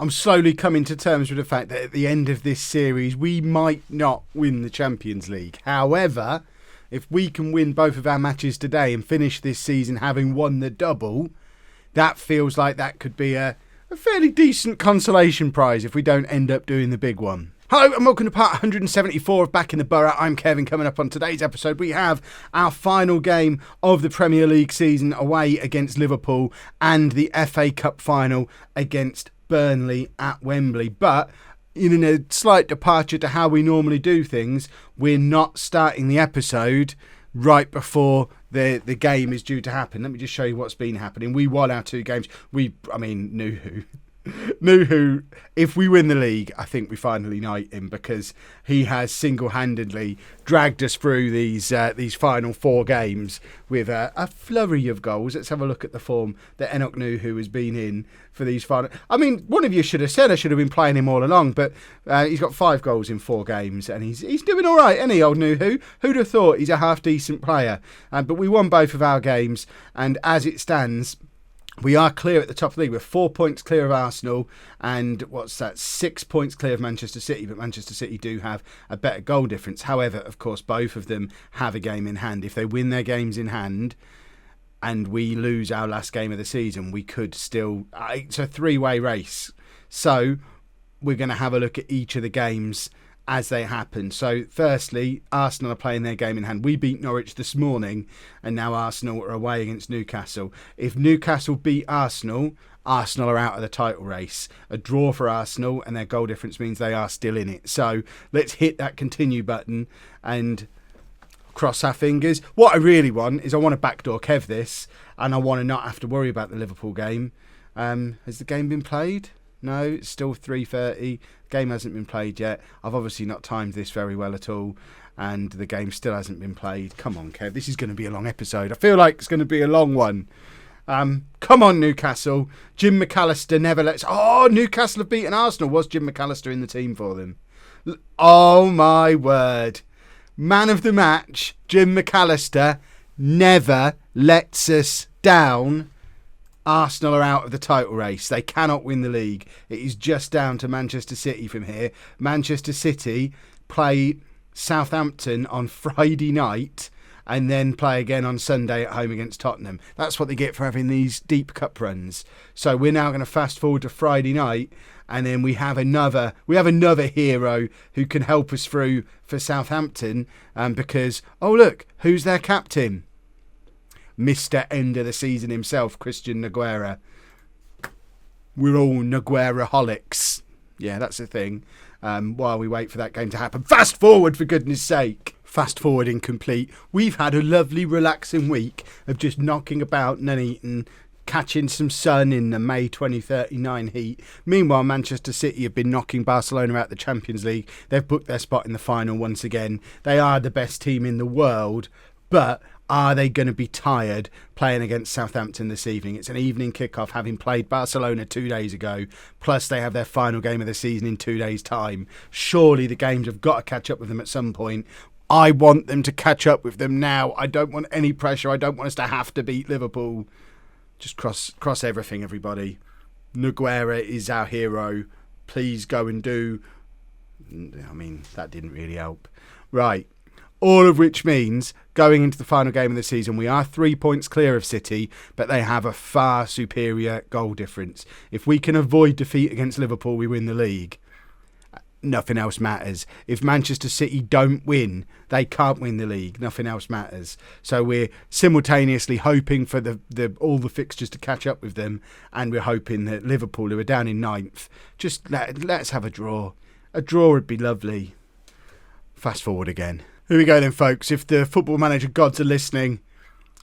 I'm slowly coming to terms with the fact that at the end of this series, we might not win the Champions League. However, if we can win both of our matches today and finish this season having won the double, that feels like that could be a fairly decent consolation prize if we don't end up doing the big one. Hello and welcome to part 174 of Backing the Boro. I'm Kevin. Coming up on today's episode, we have our final game of the Premier League season away against Liverpool and the FA Cup final against Burnley at Wembley. But in a slight departure to how we normally do things, we're not starting the episode right before the game is due to happen. Let me just show you what's been happening. We won our two games. Nuhu, if we win the league, I think we finally knight him because he has single-handedly dragged us through these final four games with a flurry of goals. Let's have a look at the form that Enoch Nuhu has been in for these final. I mean, one of you should have said I should have been playing him all along, but he's got 5 goals in 4 games and he's doing all right, isn't he, old Nuhu? Who'd have thought he's a half-decent player? But we won both of our games, and as it stands, we are clear at the top of the league. We're 4 points clear of Arsenal and 6 points clear of Manchester City, but Manchester City do have a better goal difference. However, of course, both of them have a game in hand. If they win their games in hand and we lose our last game of the season, we could still... It's a 3-way race. So we're going to have a look at each of the games as they happen. So firstly, Arsenal are playing their game in hand. We beat Norwich this morning and now Arsenal are away against Newcastle. If Newcastle beat Arsenal, Arsenal are out of the title race. A draw for Arsenal and their goal difference means they are still in it. So let's hit that continue button and cross our fingers. What I really want is I want to backdoor Kev this, and I want to not have to worry about the Liverpool game. Has the game been played? No, it's still 3:30. Game hasn't been played yet. I've obviously not timed this very well at all, and the game still hasn't been played. Come on, Kev. This is going to be a long episode. I feel like it's going to be a long one. Come on, Newcastle. Jim McAllister never lets... Oh, Newcastle have beaten Arsenal. Was Jim McAllister in the team for them? Oh, my word. Man of the match, Jim McAllister, never lets us down. Arsenal are out of the title race. They cannot win the league. It is just down to Manchester City from here. Manchester City play Southampton on Friday night and then play again on Sunday at home against Tottenham. That's what they get for having these deep cup runs. So we're now going to fast forward to Friday night, and then we have another hero who can help us through for Southampton because, oh look, who's their captain? Mr. End of the season himself, Christian Nogueira. We're all Nogueira-holics. Yeah, that's the thing. While we wait for that game to happen. Fast forward, for goodness sake. Fast forward incomplete. We've had a lovely, relaxing week of just knocking about Nuneaton, catching some sun in the May 2039 heat. Meanwhile, Manchester City have been knocking Barcelona out the Champions League. They've booked their spot in the final once again. They are the best team in the world, but are they going to be tired playing against Southampton this evening? It's an evening kickoff, having played Barcelona 2 days ago, plus they have their final game of the season in 2 days' time. Surely the games have got to catch up with them at some point. I want them to catch up with them now. I don't want any pressure. I don't want us to have to beat Liverpool. Just cross everything, everybody. Nogueira is our hero. Please go and do... I mean, that didn't really help. Right. All of which means, going into the final game of the season, we are 3 points clear of City, but they have a far superior goal difference. If we can avoid defeat against Liverpool, we win the league. Nothing else matters. If Manchester City don't win, they can't win the league. Nothing else matters. So we're simultaneously hoping for all the fixtures to catch up with them, and we're hoping that Liverpool, who are down in 9th, just let's have a draw. A draw would be lovely. Fast forward again. Here we go then, folks. If the Football Manager gods are listening,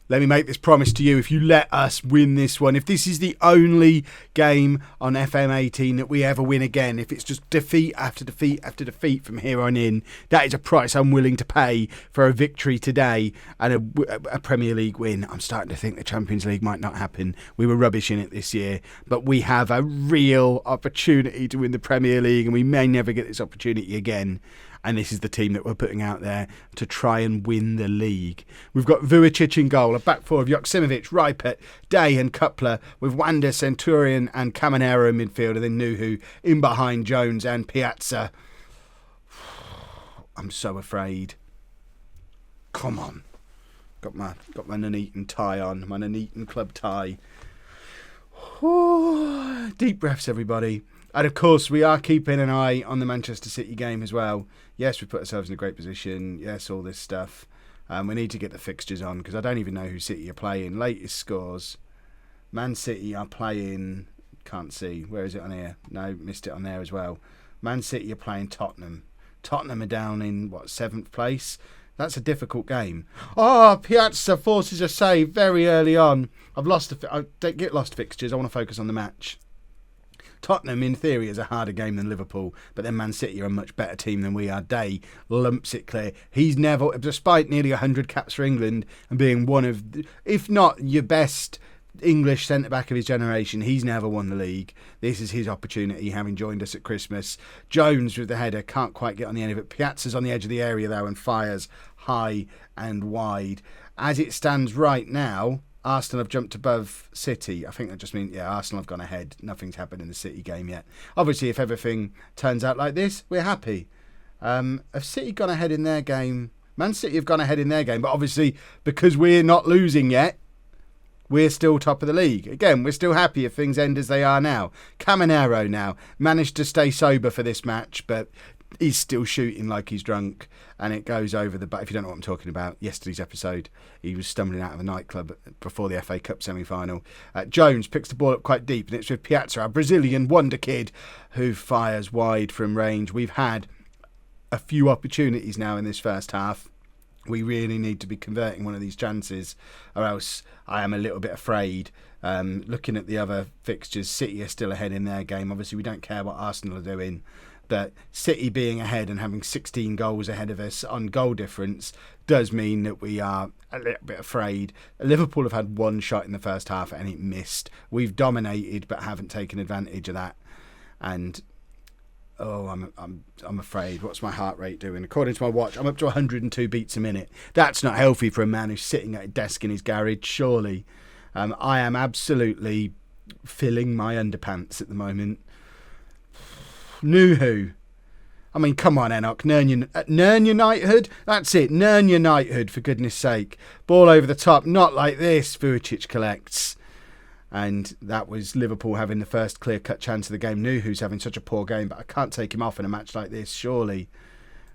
let me make this promise to you. If you let us win this one, if this is the only game on FM18 that we ever win again, if it's just defeat after defeat after defeat from here on in, that is a price I'm willing to pay for a victory today and a Premier League win. I'm starting to think the Champions League might not happen. We were rubbish in it this year, but we have a real opportunity to win the Premier League, and we may never get this opportunity again. And this is the team that we're putting out there to try and win the league. We've got Vujacic in goal, a back four of Joksimovic, Ripert, Day and Cupler, with Wanda, Centurion and Caminero in midfield, and then Nuhu in behind Jones and Piazza. I'm so afraid. Come on. Got my Nuneaton tie on, my Nuneaton club tie. Deep breaths, everybody. And of course, we are keeping an eye on the Manchester City game as well. Yes, we put ourselves in a great position. Yes, all this stuff. We need to get the fixtures on because I don't even know who City are playing. Latest scores. Man City are playing... Can't see. Where is it on here? No, missed it on there as well. Man City are playing Tottenham. Tottenham are down in, 7th place? That's a difficult game. Oh, Piazza forces a save very early on. I don't get lost fixtures. I want to focus on the match. Tottenham, in theory, is a harder game than Liverpool, but then Man City are a much better team than we are. Day lumps it clear. He's never, despite nearly 100 caps for England and being one of, if not your best English centre-back of his generation, he's never won the league. This is his opportunity, having joined us at Christmas. Jones with the header, can't quite get on the end of it. Piazza's on the edge of the area, though, and fires high and wide. As it stands right now, Arsenal have jumped above City. I think that just means, Arsenal have gone ahead. Nothing's happened in the City game yet. Obviously, if everything turns out like this, we're happy. Have City gone ahead in their game? Man City have gone ahead in their game, but obviously, because we're not losing yet, we're still top of the league. Again, we're still happy if things end as they are now. Caminero now managed to stay sober for this match, but he's still shooting like he's drunk, and it goes over the... But if you don't know what I'm talking about, yesterday's episode, he was stumbling out of a nightclub before the FA Cup semi-final. Jones picks the ball up quite deep, and it's with Piazza, our Brazilian wonder kid, who fires wide from range. We've had a few opportunities now in this first half. We really need to be converting one of these chances, or else I am a little bit afraid. Looking at the other fixtures, City are still ahead in their game. Obviously, we don't care what Arsenal are doing. But City being ahead and having 16 goals ahead of us on goal difference does mean that we are a little bit afraid. Liverpool have had one shot in the first half and it missed. We've dominated but haven't taken advantage of that. And I'm afraid. What's my heart rate doing? According to my watch, I'm up to 102 beats a minute. That's not healthy for a man who's sitting at a desk in his garage, surely. I am absolutely filling my underpants at the moment. Nuhu. I mean, come on, Enoch. Nern United? That's it. Nern United, for goodness sake. Ball over the top. Not like this. Vujacic collects. And that was Liverpool having the first clear-cut chance of the game. Nuhu's having such a poor game, but I can't take him off in a match like this, surely.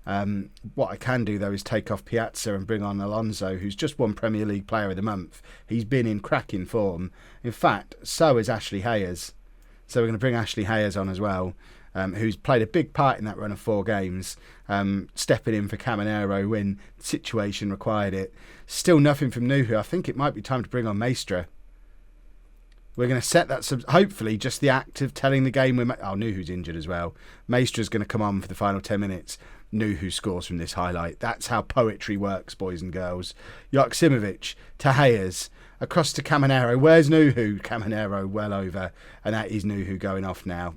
What I can do, though, is take off Piazza and bring on Alonso, who's just won Premier League Player of the Month. He's been in cracking form. In fact, so is Ashley Hayes. So we're going to bring Ashley Hayes on as well. Who's played a big part in that run of 4 games, stepping in for Caminero when the situation required it. Still nothing from Nuhu. I think it might be time to bring on Maestra. We're going to set that, hopefully, just the act of telling the game. Nuhu's injured as well. Maestra's going to come on for the final 10 minutes. Nuhu scores from this highlight. That's how poetry works, boys and girls. Joksimovic to Hayes. Across to Caminero. Where's Nuhu? Caminero well over. And that is Nuhu going off now.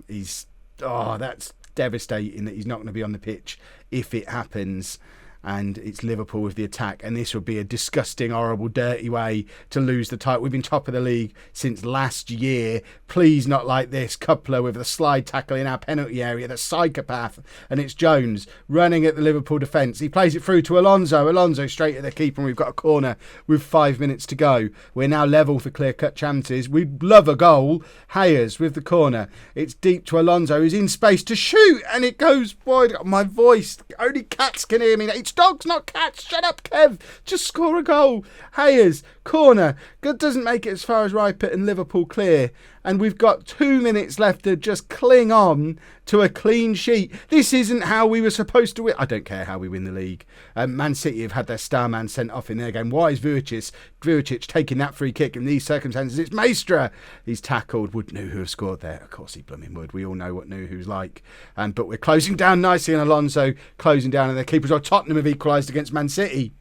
That's devastating that he's not going to be on the pitch if it happens. And it's Liverpool with the attack. And this would be a disgusting, horrible, dirty way to lose the title. We've been top of the league since last year. Please not like this. Coupler with the slide tackle in our penalty area. The psychopath. And it's Jones running at the Liverpool defence. He plays it through to Alonso. Alonso straight at the keeper. And we've got a corner with 5 minutes to go. We're now level for clear-cut chances. We'd love a goal. Hayes with the corner. It's deep to Alonso, who's in space to shoot. And it goes wide. My voice. Only cats can hear me. It's dogs, not cats. Shut up, Kev. Just score a goal. Hayes, corner. Good doesn't make it as far as Ripert and Liverpool clear. And we've got 2 minutes left to just cling on to a clean sheet. This isn't how we were supposed to win. I don't care how we win the league. Man City have had their star man sent off in their game. Why is Vujacic taking that free kick in these circumstances? It's Maestra. He's tackled. Would Nuhu have scored there? Of course he blooming would. We all know what Nuhu's like. But we're closing down nicely, and Alonso closing down, and their keepers. Tottenham have equalised against Man City.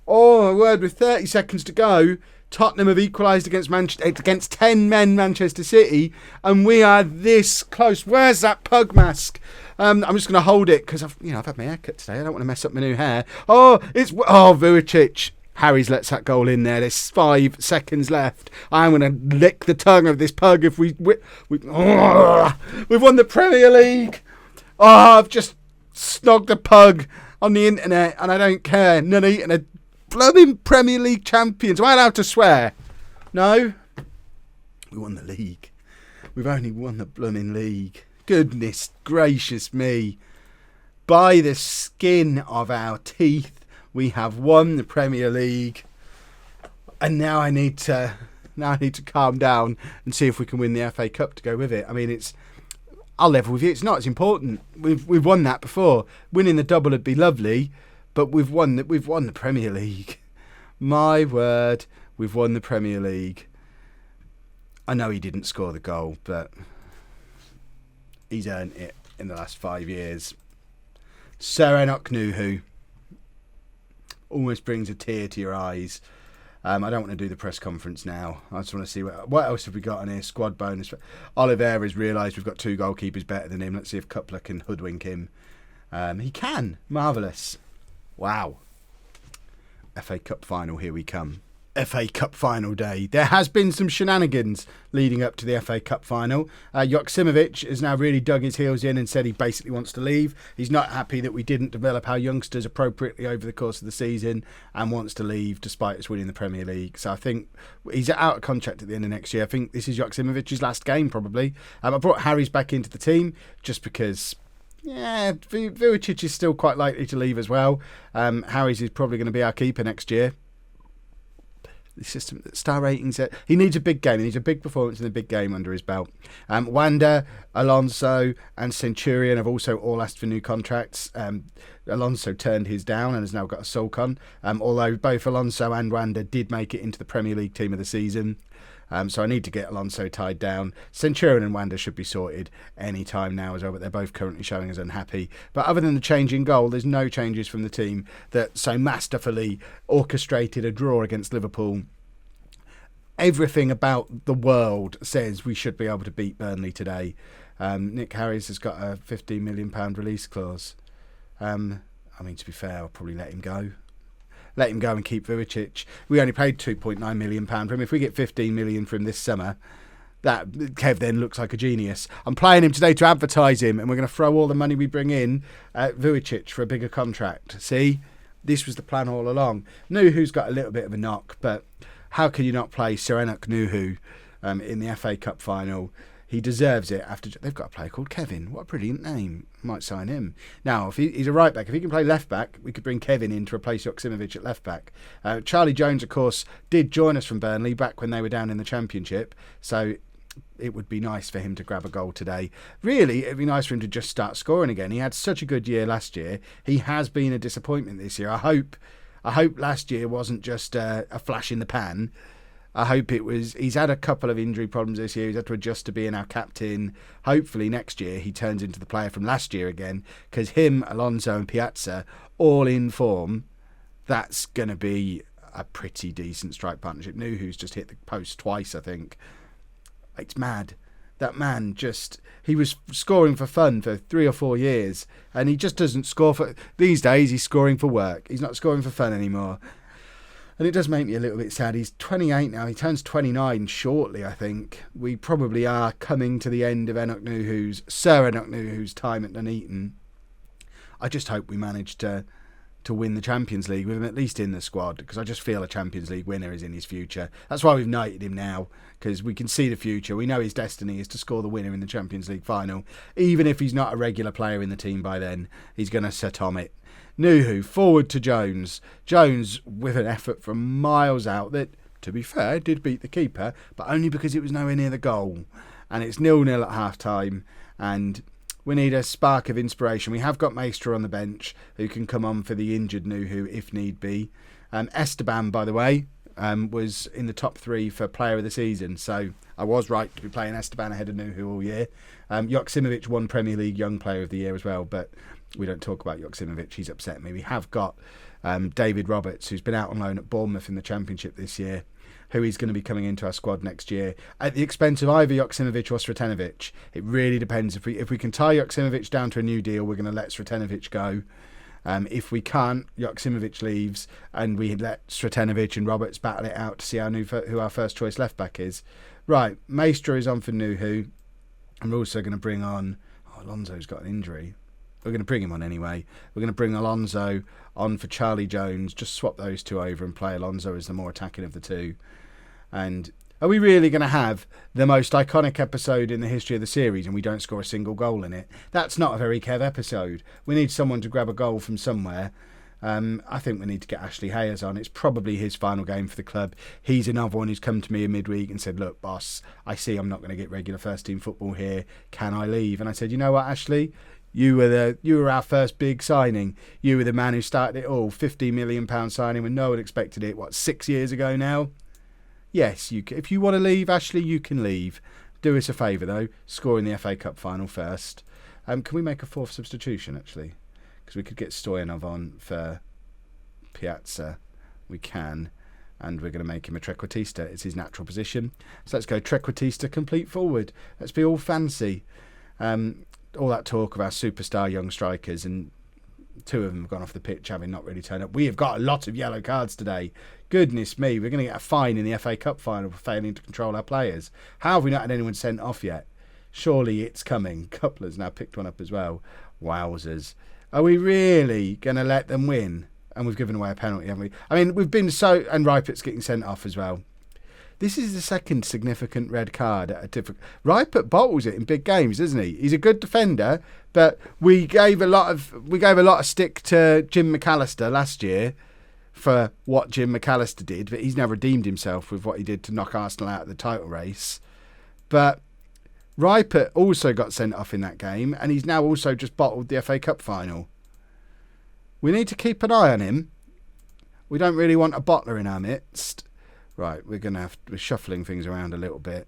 Oh, my word, with 30 seconds to go, Tottenham have equalised against 10 men Manchester City, and we are this close. Where's that pug mask? I'm just going to hold it because I've had my haircut today. I don't want to mess up my new hair. Vujicic. Harry's lets that goal in there. There's 5 seconds left. I'm going to lick the tongue of this pug if we've won the Premier League. I've just snogged a pug on the internet and I don't care. Nuneaton are blooming Premier League champions. Am I allowed to swear? No? We won the league. We've only won the blooming league. Goodness gracious me. By the skin of our teeth. We have won the Premier League, and now I need to calm down and see if we can win the FA Cup to go with it. I mean, I'll level with you. It's not as important. We've won that before. Winning the double would be lovely, but we've won the Premier League. My word, we've won the Premier League. I know he didn't score the goal, but he's earned it in the last 5 years. Nuneaton almost brings a tear to your eyes. I don't want to do the press conference now. I just want to see what else have we got on here. Squad bonus. Oliveira has realised we've got 2 goalkeepers better than him. Let's see if Cutler can hoodwink him. He can. Marvellous. Wow. FA Cup final, here we come. FA Cup final day. There has been some shenanigans leading up to the FA Cup final. Joksimovic has now really dug his heels in and said he basically wants to leave. He's not happy that we didn't develop our youngsters appropriately over the course of the season and wants to leave despite us winning the Premier League. So I think he's out of contract at the end of next year. I think this is Joksimovic's last game probably. I brought Harry's back into the team just because... yeah, Vujicic is still quite likely to leave as well. Harry's is probably going to be our keeper next year. The system, star ratings, he needs a big game. He needs a big performance in a big game under his belt. Wanda, Alonso and Centurion have also all asked for new contracts. Alonso turned his down and has now got a sulk on. Although both Alonso and Wanda did make it into the Premier League team of the season. So I need to get Alonso tied down. Centurion and Wanda should be sorted any time now as well, but they're both currently showing us unhappy. But other than the change in goal, there's no changes from the team that so masterfully orchestrated a draw against Liverpool. Everything about the world says we should be able to beat Burnley today. Nick Harris has got a £15 million release clause. I mean, to be fair, I'll probably let him go. Let him go and keep Vujicic. We only paid £2.9 million for him. If we get £15 million from this summer, that Kev then looks like a genius. I'm playing him today to advertise him, and we're going to throw all the money we bring in at Vujicic for a bigger contract. See, this was the plan all along. Nuhu's got a little bit of a knock, but how can you not play Nuhu in the FA Cup final? He deserves it. They've got a player called Kevin. What a brilliant name. Might sign him. Now, if he's a right back, if he can play left back, we could bring Kevin in to replace Joksimovic at left back. Charlie Jones, of course, did join us from Burnley back when they were down in the Championship. So it would be nice for him to grab a goal today. Really, it'd be nice for him to just start scoring again. He had such a good year last year. He has been a disappointment this year. I hope last year wasn't just a flash in the pan. I hope it was. He's had a couple of injury problems this year. He's had to adjust to being our captain. Hopefully next year he turns into the player from last year again, because him, Alonso and Piazza, all in form, that's going to be a pretty decent strike partnership. Nuhu's just hit the post twice, I think. It's mad. That man he was scoring for fun for 3 or 4 years, and he just doesn't score for... These days he's scoring for work. He's not scoring for fun anymore. And it does make me a little bit sad. He's 28 now. He turns 29 shortly, I think. We probably are coming to the end of Sir Nuhu's time at Nuneaton. I just hope we manage to win the Champions League with him at least in the squad, because I just feel a Champions League winner is in his future. That's why we've knighted him now, because we can see the future. We know his destiny is to score the winner in the Champions League final. Even if he's not a regular player in the team by then, he's going to Sir Tom it. Nuhu, forward to Jones. Jones with an effort from miles out that, to be fair, did beat the keeper, but only because it was nowhere near the goal. And it's 0-0 at half-time, and we need a spark of inspiration. We have got Maestro on the bench, who can come on for the injured Nuhu if need be. Esteban, by the way, was in the top 3 for player of the season, so I was right to be playing Esteban ahead of Nuhu all year. Joksimovic won Premier League Young Player of the Year as well, but we don't talk about Joksimovic. He's upset me. We have got David Roberts, who's been out on loan at Bournemouth in the Championship this year. who is going to be coming into our squad next year at the expense of either Joksimovic or Sretenovic. It really depends. If we can tie Joksimovic down to a new deal, we're going to let Sretenovic go. If we can't, Joksimovic leaves and we let Sretenovic and Roberts battle it out to see who our first choice left back is. Right, Maestro is on for Nuhu, and we're also going to bring on... Alonso's got an injury. We're going to bring him on anyway. We're going to bring Alonso on for Charlie Jones. Just swap those two over and play Alonso as the more attacking of the two. And are we really going to have the most iconic episode in the history of the series and we don't score a single goal in it? That's not a very Kev episode. We need someone to grab a goal from somewhere. I think we need to get Ashley Hayes on. It's probably his final game for the club. He's another one who's come to me in midweek and said, look, boss, I see I'm not going to get regular first team football here. Can I leave? And I said, you know what, Ashley? You were our first big signing. You were the man who started it all. £15 million signing when no one expected it. 6 years ago now? Yes, if you want to leave, Ashley, you can leave. Do us a favour, though. Score in the FA Cup final first. Can we make a fourth substitution, actually? Because we could get Stoyanov on for Piazza. We can. And we're going to make him a trequartista. It's his natural position. So let's go trequartista, complete forward. Let's be all fancy. All that talk of our superstar young strikers, and two of them have gone off the pitch having not really turned up. We have got a lot of yellow cards today. Goodness me, we're going to get a fine in the FA Cup final for failing to control our players. How have we not had anyone sent off yet? Surely it's coming. Coupler's now picked one up as well. Wowzers. Are we really going to let them win? And we've given away a penalty, haven't we? I mean, we've been so... And Reipert's getting sent off as well. This is the second significant red card at a different... Reipert bottles it in big games, doesn't he? He's a good defender, but we gave a lot of stick to Jim McAllister last year for what Jim McAllister did, but he's now redeemed himself with what he did to knock Arsenal out of the title race. But Reipert also got sent off in that game, and he's now also just bottled the FA Cup final. We need to keep an eye on him. We don't really want a bottler in our midst. Right, we're shuffling things around a little bit.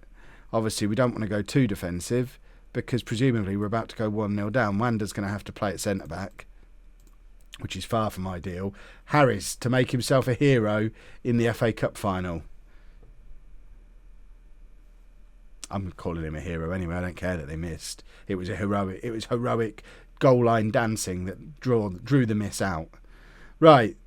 Obviously, we don't want to go too defensive because presumably we're about to go 1-0 down. Wanda's going to have to play at centre-back, which is far from ideal. Harris to make himself a hero in the FA Cup final. I'm calling him a hero anyway. I don't care that they missed. It was heroic goal line dancing that drew the miss out. Right,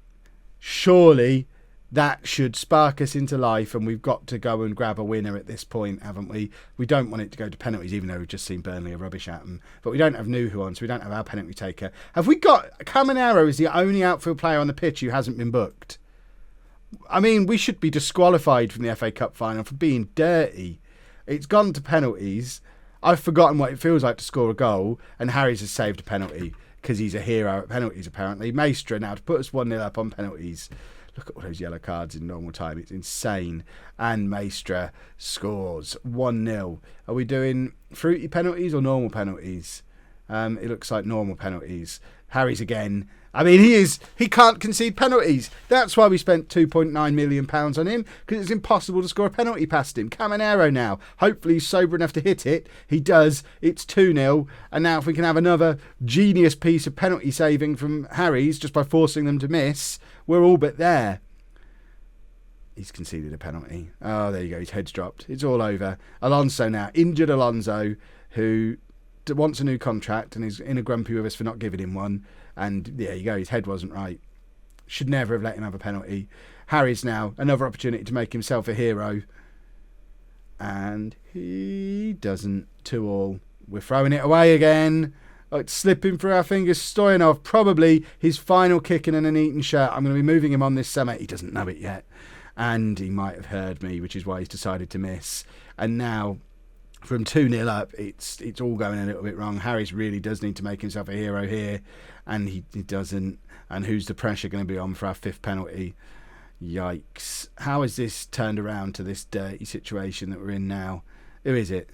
surely that should spark us into life, and we've got to go and grab a winner at this point, haven't we? We don't want it to go to penalties, even though we've just seen Burnley a rubbish at them. But we don't have Nuhu on, so we don't have our penalty taker. Have we got... Caminero is the only outfield player on the pitch who hasn't been booked. I mean, we should be disqualified from the FA Cup final for being dirty. It's gone to penalties. I've forgotten what it feels like to score a goal, and Harry's has saved a penalty because he's a hero at penalties, apparently. Maestra now to put us 1-0 up on penalties. Look at all those yellow cards in normal time. It's insane. And Maestra scores 1-0. Are we doing fruity penalties or normal penalties? It looks like normal penalties. Harry's again. I mean, he can't concede penalties. That's why we spent £2.9 million on him, because it's impossible to score a penalty past him. Caminero now. Hopefully he's sober enough to hit it. He does. It's 2-0. And now if we can have another genius piece of penalty saving from Harry's just by forcing them to miss, we're all but there. He's conceded a penalty. Oh, there you go. His head's dropped. It's all over. Alonso now. Injured Alonso, who wants a new contract and is in a grumpy with us for not giving him one. And there you go, his head wasn't right. Should never have let him have a penalty. Harry's now another opportunity to make himself a hero. And he doesn't. 2-2. We're throwing it away again. Oh, it's slipping through our fingers. Stoyanov, probably his final kick in an Nuneaton shirt. I'm going to be moving him on this summer. He doesn't know it yet. And he might have heard me, which is why he's decided to miss. And now, from 2-0 up, it's all going a little bit wrong. Harris really does need to make himself a hero here, and he doesn't. And who's the pressure going to be on for our fifth penalty? Yikes. How has this turned around to this dirty situation that we're in now? Who is it?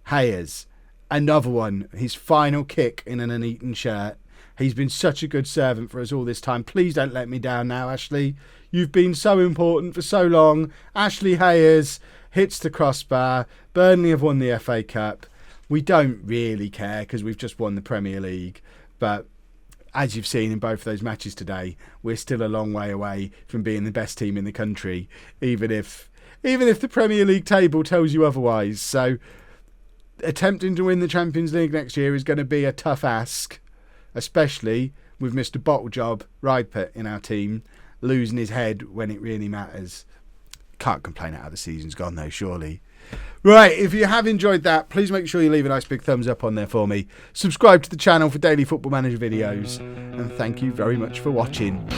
Hayes. Another one. His final kick in an Nuneaton shirt. He's been such a good servant for us all this time. Please don't let me down now, Ashley. You've been so important for so long. Ashley Hayes hits the crossbar. Burnley have won the FA Cup. We don't really care because we've just won the Premier League. But as you've seen in both of those matches today, we're still a long way away from being the best team in the country, even if even if the Premier League table tells you otherwise. So attempting to win the Champions League next year is going to be a tough ask, especially with Mr. Bottlejob Rydput in our team losing his head when it really matters. Can't complain at how the season's gone though, surely. Right, if you have enjoyed that, please make sure you leave a nice big thumbs up on there for me. Subscribe to the channel for daily Football Manager videos. And thank you very much for watching.